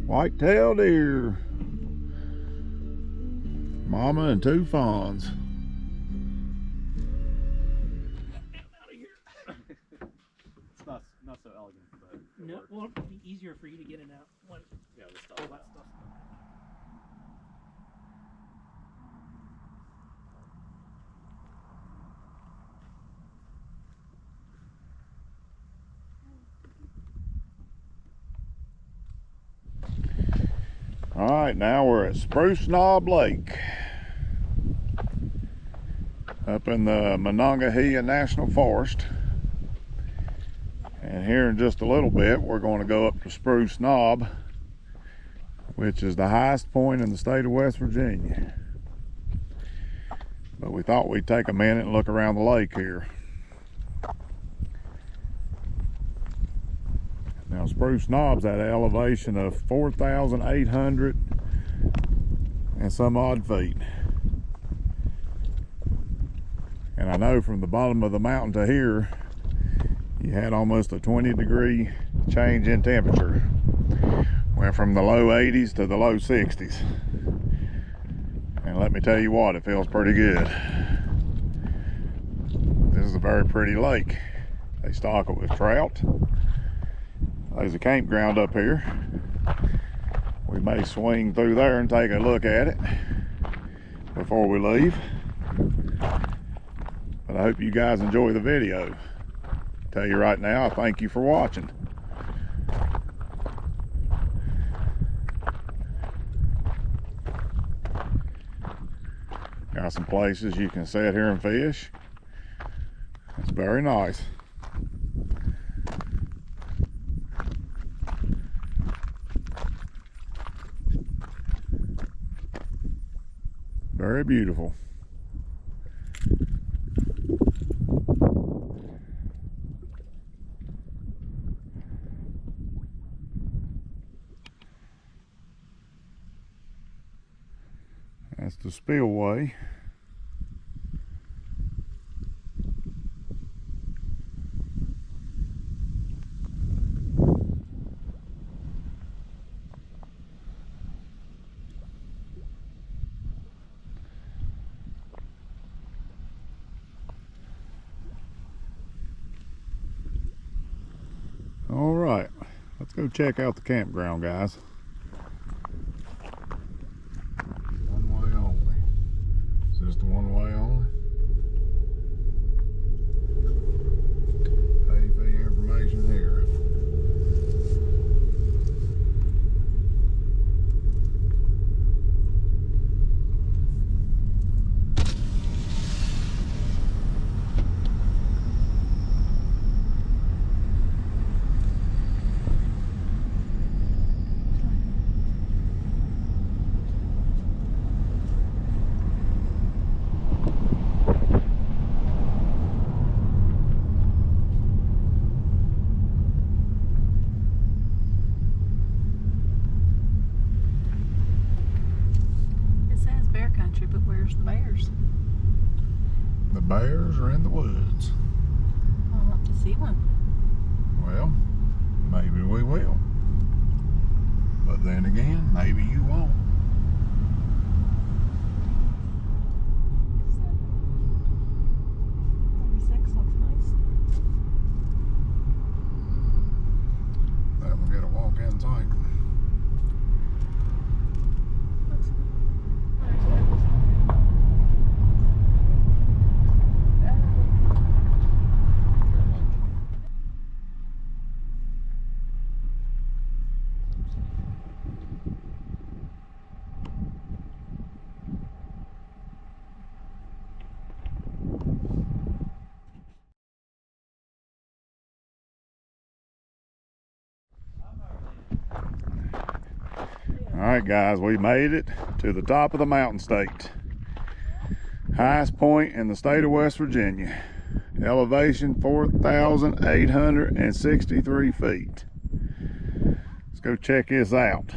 White-tailed deer. Mama and two fawns. It's not so elegant, but no, well, it'll be easier for you to get in out. When, yeah, the stuff. all that stuff. All right, now we're at Spruce Knob Lake up in the Monongahela National Forest. And here in just a little bit, we're going to go up to Spruce Knob, which is the highest point in the state of West Virginia. But we thought we'd take a minute and look around the lake here. Now Spruce Knob's at an elevation of 4,800 and some odd feet. And I know from the bottom of the mountain to here, you had almost a 20-degree change in temperature. Went from the low 80s to the low 60s. And let me tell you what, it feels pretty good. This is a very pretty lake. They stock it with trout. There's a campground up here. We may swing through there and take a look at it before we leave. But I hope you guys enjoy the video. Tell you right now, I thank you for watching. Got some places you can sit here and fish. It's very nice. Very beautiful. That's the spillway. All right, let's go check out the campground, guys. One way only. Is this the one way only? Pay fee information here. But where's the bears? The bears are in the woods. I want to see one. Well, maybe we will. But then again, maybe you won't. That will get a walk-in tank. Alright guys, we made it to the top of the mountain state. Highest point in the state of West Virginia. Elevation 4,863 feet. Let's go check this out.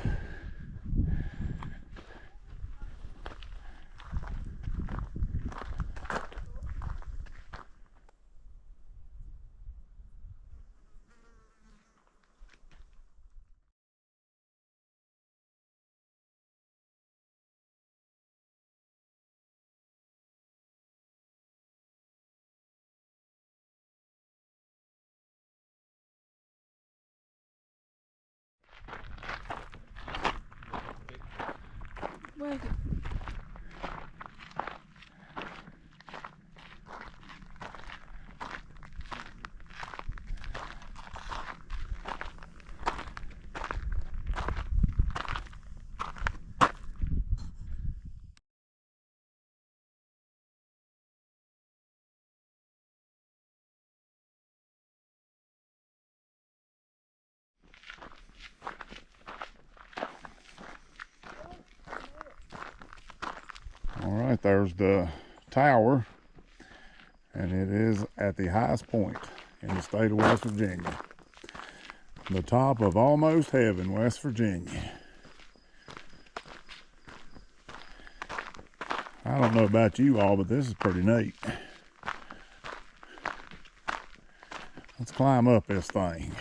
Well, All right, there's the tower, and it is at the highest point in the state of West Virginia. The top of almost heaven, West Virginia. I don't know about you all, but this is pretty neat. Let's climb up this thing.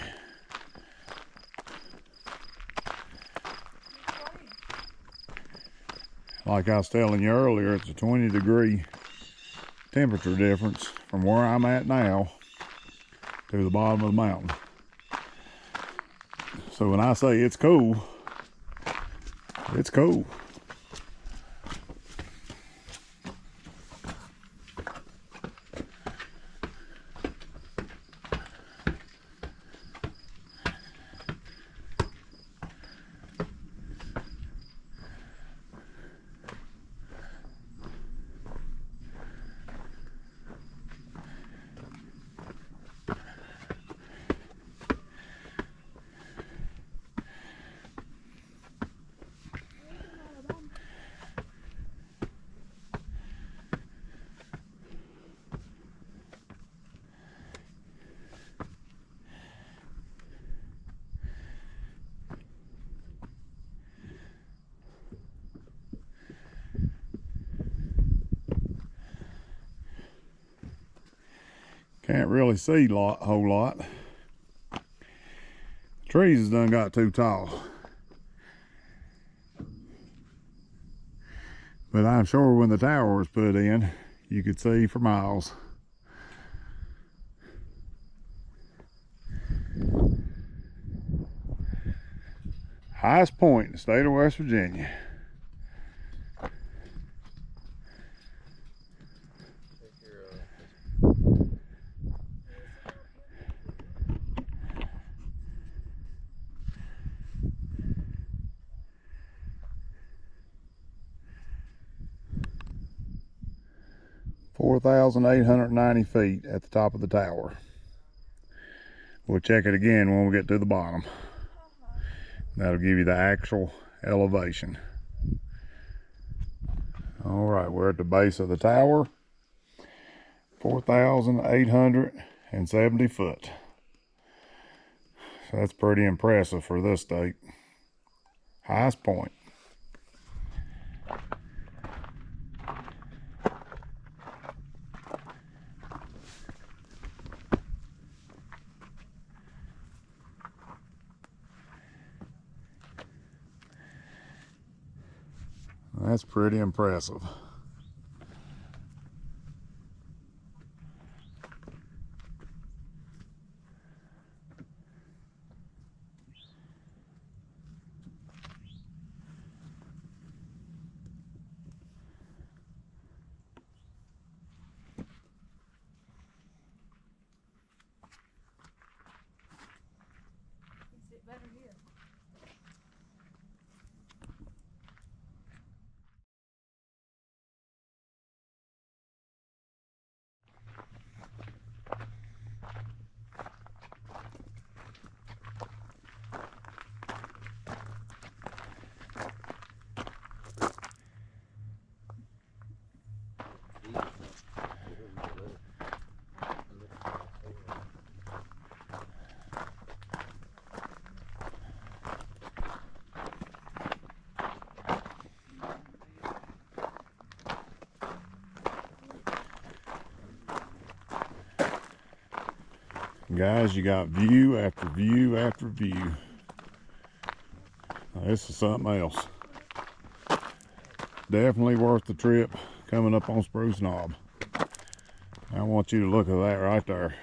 Like I was telling you earlier, it's a 20-degree temperature difference from where I'm at now to the bottom of the mountain. So when I say it's cool, it's cool. Can't really see a whole lot. Trees has done got too tall. But I'm sure when the tower was put in, you could see for miles. Highest point in the state of West Virginia. (4,890 feet at the top of the tower. We'll check it again when we get to the bottom. That'll give you the actual elevation. All right, we're at the base of the tower. 4,870 foot. So that's pretty impressive for this state. Highest point. That's pretty impressive. is it better here? Guys, you got view after view after view. Now, this is something else. Definitely worth the trip coming up on Spruce Knob. I want you to look at that right there.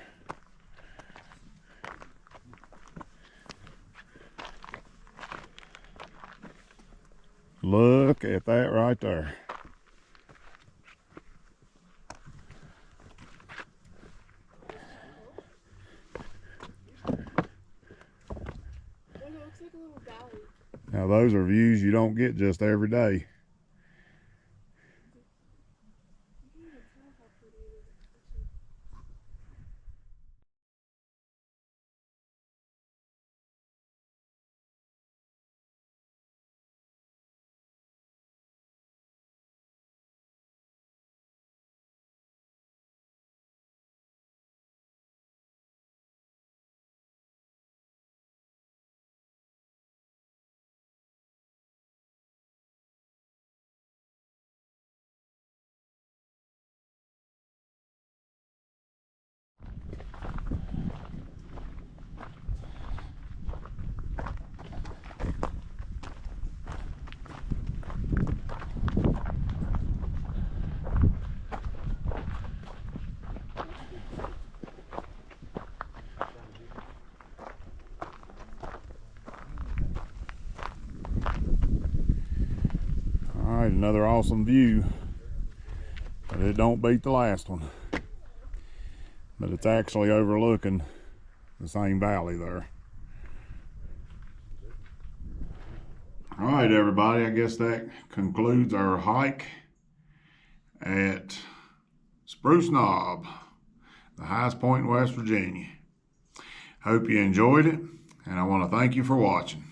Look at that right there. It looks like a little valley. Now those are views you don't get just every day. You can even tell how pretty it is in the picture. All right, another awesome view, but it don't beat the last one. But it's actually overlooking the same valley there. All right, everybody, I guess that concludes our hike at Spruce Knob, the highest point in West Virginia. Hope you enjoyed it, and I want to thank you for watching.